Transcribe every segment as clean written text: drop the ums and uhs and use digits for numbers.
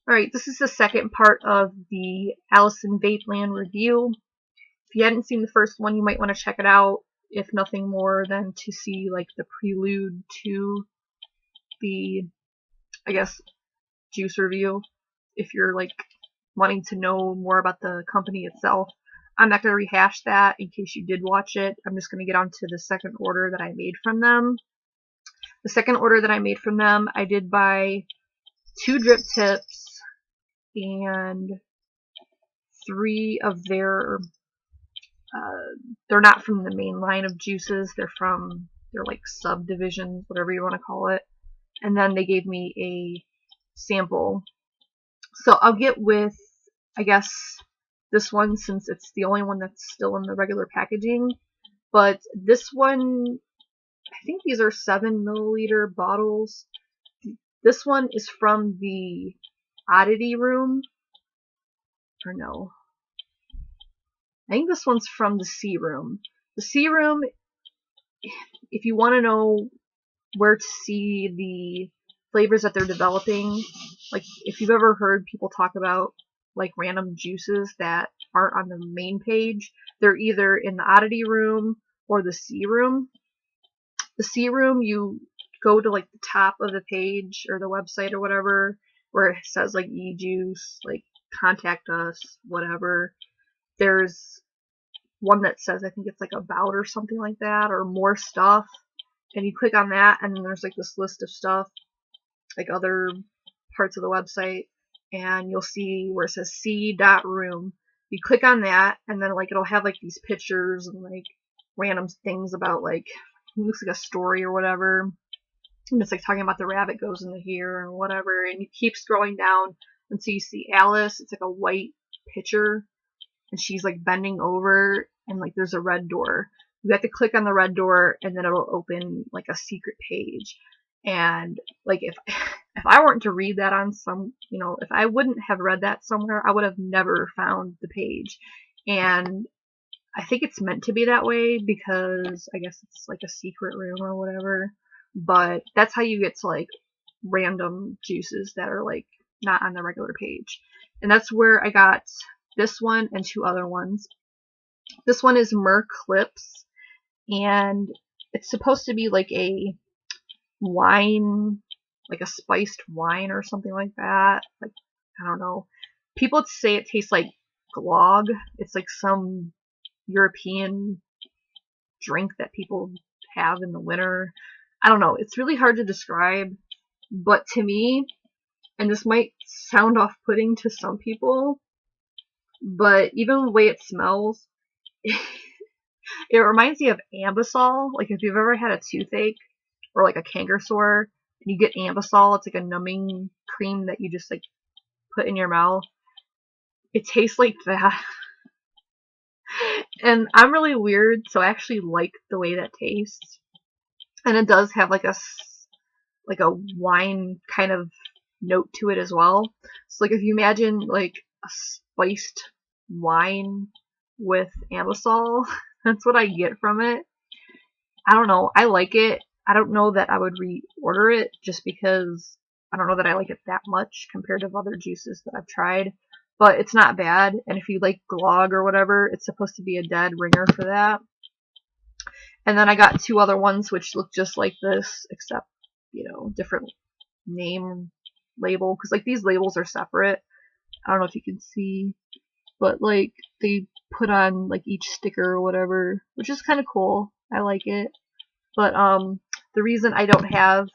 Alright, this is the second part of the Allison Vapeland review. If you hadn't seen the first one, you might want to check it out, if nothing more than to see like the prelude to the, I guess, juice review. If you're like wanting to know more about the company itself. I'm not going to rehash that in case you did watch it. I'm just going to get on to the second order that I made from them. The second order that I made from them, I did buy 2 drip tips and 3 of their, they're not from the main line of juices, they're like subdivisions, whatever you want to call it. And then they gave me a sample. So I'll get with, I guess, this one since it's the only one that's still in the regular packaging. But this one, I think these are 7 milliliter bottles. This one is from the oddity room. Or no. I think this one's from the C room. The C room, if you want to know where to see the flavors that they're developing, like if you've ever heard people talk about like random juices that aren't on the main page, they're either in the oddity room or the C room. The C room, you go to like the top of the page or the website or whatever, where it says like e-juice, like contact us, whatever. There's one that says, I think it's like about or something like that, or more stuff. And you click on that, and then there's like this list of stuff, like other parts of the website, and you'll see where it says c.room. You click on that, and then like it'll have like these pictures and like random things about like, it looks like a story or whatever. And it's like talking about the rabbit goes into here or whatever, and you keep scrolling down until you see Alice. It's like a white picture, and she's like bending over, and like there's a red door. You have to click on the red door, and then it'll open like a secret page. And like if I weren't to read that on some, you know, if I wouldn't have read that somewhere, I would have never found the page. And I think it's meant to be that way because I guess it's like a secret room or whatever. But that's how you get to like random juices that are like not on the regular page. And that's where I got this one and 2 other ones. This one is Merclipse, and it's supposed to be like a wine, like a spiced wine or something like that. Like, I don't know. People say it tastes like glog. It's like some European drink that people have in the winter. I don't know. It's really hard to describe, but to me, and this might sound off-putting to some people, but even the way it smells, it reminds me of Ambisol. Like if you've ever had a toothache or like a canker sore, and you get Ambisol, it's like a numbing cream that you just like put in your mouth. It tastes like that. And I'm really weird, so I actually like the way that tastes. And it does have like a wine kind of note to it as well. So like if you imagine like a spiced wine with Ambisol, that's what I get from it. I don't know. I like it. I don't know that I would reorder it just because I don't know that I like it that much compared to other juices that I've tried. But it's not bad. And if you like glog or whatever, it's supposed to be a dead ringer for that. And then I got 2 other ones which look just like this, except, you know, different name label. Because like these labels are separate. I don't know if you can see, but like they put on like each sticker or whatever, which is kind of cool. I like it. But the reason I don't have,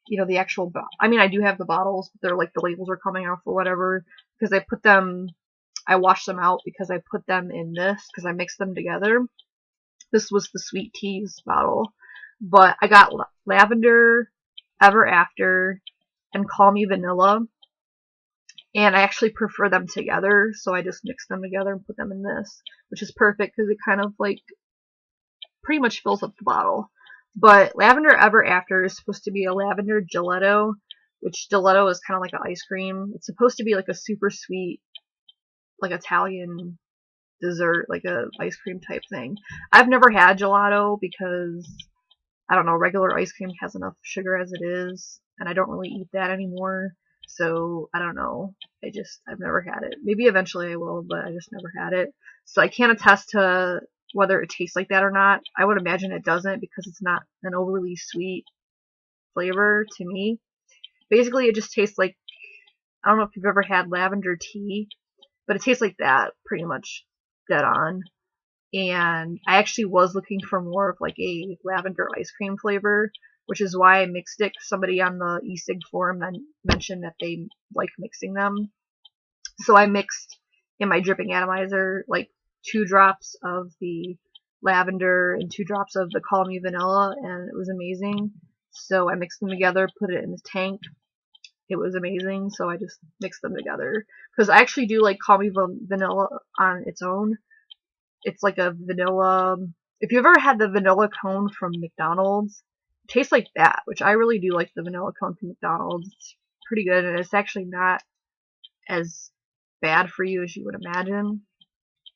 you know, the actual, I mean I do have the bottles, but they're like the labels are coming off or whatever, because I washed them out because I put them in this, because I mixed them together. This was the sweet teas bottle, but I got Lavender, Ever After, and Call Me Vanilla, and I actually prefer them together, so I just mixed them together and put them in this, which is perfect because it kind of like pretty much fills up the bottle. But Lavender Ever After is supposed to be a lavender gelato, which gelato is kind of like an ice cream. It's supposed to be like a super sweet, like Italian dessert, like a ice cream type thing. I've never had gelato because, I don't know, regular ice cream has enough sugar as it is, and I don't really eat that anymore. So I don't know. I've never had it. Maybe eventually I will, but I just never had it. So I can't attest to whether it tastes like that or not. I would imagine it doesn't because it's not an overly sweet flavor to me. Basically, it just tastes like, I don't know if you've ever had lavender tea, but it tastes like that, pretty much dead on. And I actually was looking for more of like a lavender ice cream flavor, which is why I mixed it. Somebody on the eCig forum then mentioned that they like mixing them. So I mixed in my dripping atomizer like 2 drops of the lavender and 2 drops of the Call Me Vanilla, and it was amazing. So I mixed them together, put it in the tank. It was amazing, so I just mixed them together. Because I actually do like Call Me Vanilla on its own. It's like a vanilla. If you've ever had the vanilla cone from McDonald's, it tastes like that, which I really do like the vanilla cone from McDonald's. It's pretty good, and it's actually not as bad for you as you would imagine.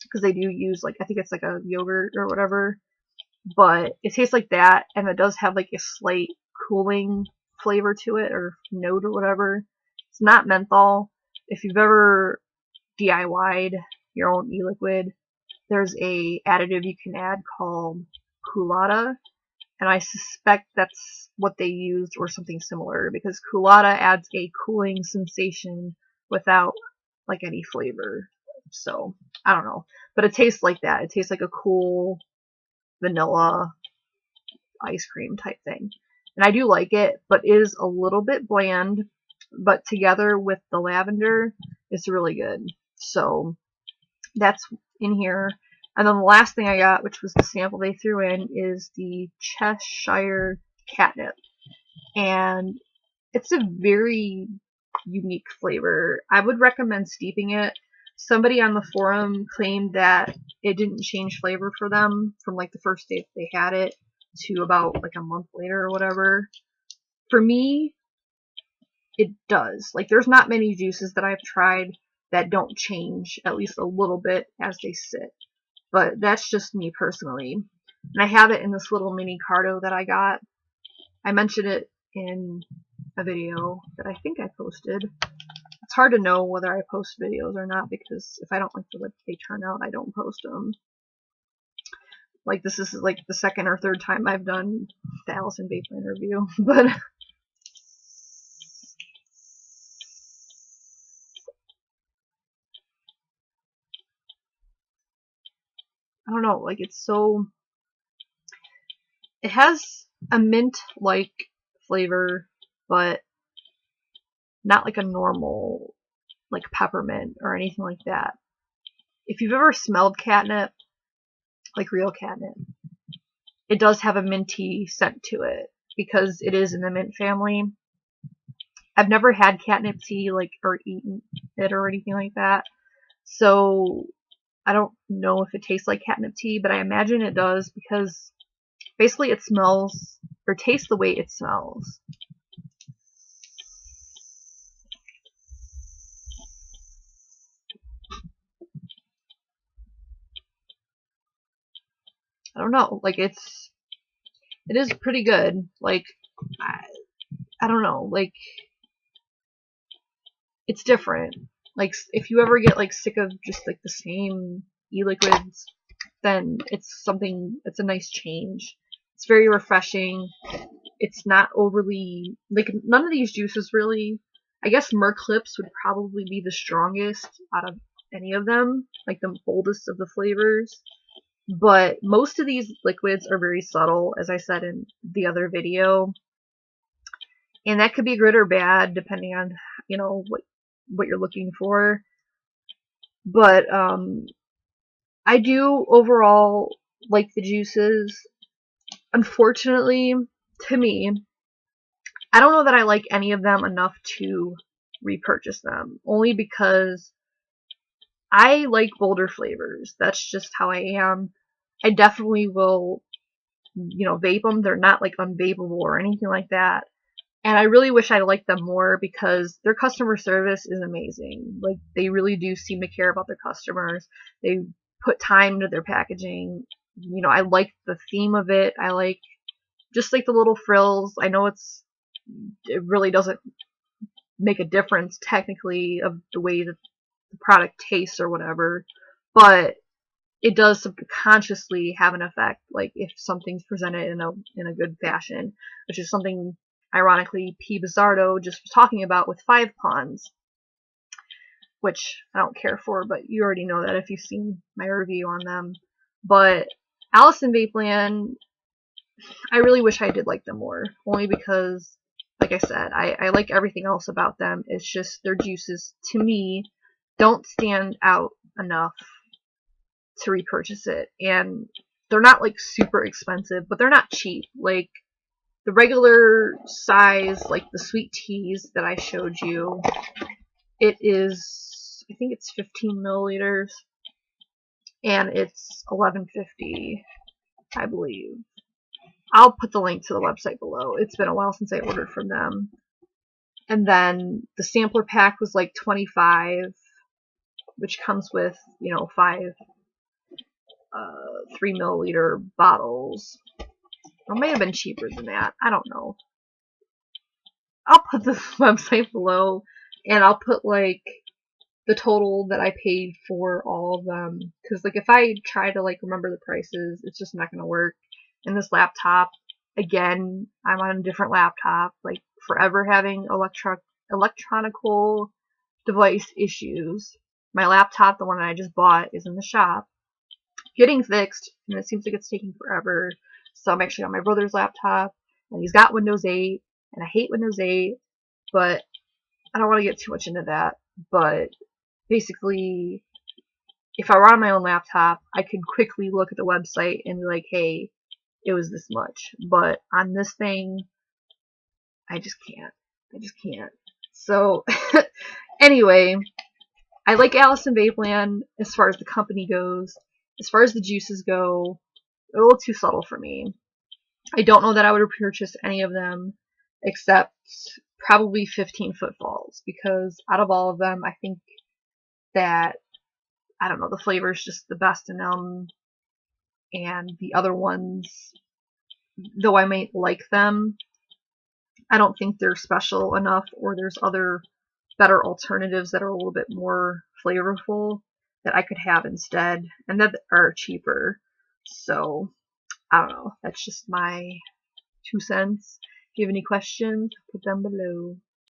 Because they do use, like, I think it's like a yogurt or whatever. But it tastes like that, and it does have like a slight cooling flavor to it, or note or whatever. It's not menthol. If you've ever DIY'd your own e-liquid, there's a additive you can add called culotta, and I suspect that's what they used or something similar, because culotta adds a cooling sensation without like any flavor. So I don't know, but it tastes like that. It tastes like a cool vanilla ice cream type thing, and I do like it, but it is a little bit bland, but together with the lavender, it's really good. So that's in here. And then the last thing I got, which was the sample they threw in, is the Cheshire catnip. And it's a very unique flavor. I would recommend steeping it. Somebody on the forum claimed that it didn't change flavor for them from like the first day they had it to about like a month later or whatever. For me, it does. Like, there's not many juices that I've tried that don't change at least a little bit as they sit. But that's just me personally. And I have it in this little mini cardo that I got. I mentioned it in a video that I think I posted. It's hard to know whether I post videos or not, because if I don't like the way they turn out, I don't post them. Like, this is like the second or third time I've done the Allison Vapeland review. But I don't know, like, it's so, it has a mint-like flavor, but not like a normal, like, peppermint or anything like that. If you've ever smelled catnip, like real catnip, it does have a minty scent to it, because it is in the mint family. I've never had catnip tea, like, or eaten it or anything like that, so I don't know if it tastes like catnip tea, but I imagine it does, because basically it smells, or tastes the way it smells. I don't know, like, it is pretty good. Like, I don't know, like, it's different. Like, if you ever get like sick of just like the same e-liquids, then it's a nice change. It's very refreshing. It's not overly, like, none of these juices really, I guess Merclipse would probably be the strongest out of any of them, like the boldest of the flavors. But most of these liquids are very subtle, as I said in the other video. And that could be good or bad, depending on, you know, what you're looking for. But I do overall like the juices. Unfortunately, to me, I don't know that I like any of them enough to repurchase them, only because I like bolder flavors. That's just how I am. I definitely will, you know, vape them. They're not like unvapeable or anything like that. And I really wish I liked them more, because their customer service is amazing. Like, they really do seem to care about their customers. They put time into their packaging. You know, I like the theme of it. I like just like the little frills. I know it really doesn't make a difference technically of the way that the product tastes or whatever, but it does subconsciously have an effect, like if something's presented in a good fashion, which is something ironically P. Bizzardo just was talking about with 5 Pawns, which I don't care for, but you already know that if you've seen my review on them. But Alice in Vapeland, I really wish I did like them more, only because, like I said, I like everything else about them. It's just their juices, to me, don't stand out enough to repurchase it. And they're not like super expensive, but they're not cheap. Like the regular size, like the sweet teas that I showed you, it is, I think it's 15 milliliters, and it's $11.50, I believe. I'll put the link to the website below. It's been a while since I ordered from them. And then the sampler pack was like $25, which comes with, 5 3 milliliter bottles. Or it may have been cheaper than that. I don't know. I'll put the website below, and I'll put like the total that I paid for all of them. Because like if I try to like remember the prices, it's just not gonna work. And this laptop, again, I'm on a different laptop, like forever having electronical device issues. My laptop, the one that I just bought, is in the shop getting fixed, and it seems like it's taking forever. So I'm actually on my brother's laptop, and he's got Windows 8, and I hate Windows 8, but I don't want to get too much into that. But basically, if I were on my own laptop, I could quickly look at the website and be like, hey, it was this much. But on this thing, I just can't. I just can't. So, anyway, I like Alice in Vapeland as far as the company goes. As far as the juices go, they're a little too subtle for me. I don't know that I would repurchase any of them, except probably 15 Footfalls, because out of all of them, I think that, I don't know, the flavor is just the best in them, and the other ones, though I might like them, I don't think they're special enough, or there's other better alternatives that are a little bit more flavorful that I could have instead, and that are cheaper. So, I don't know. That's just my 2 cents. If you have any questions, put them below.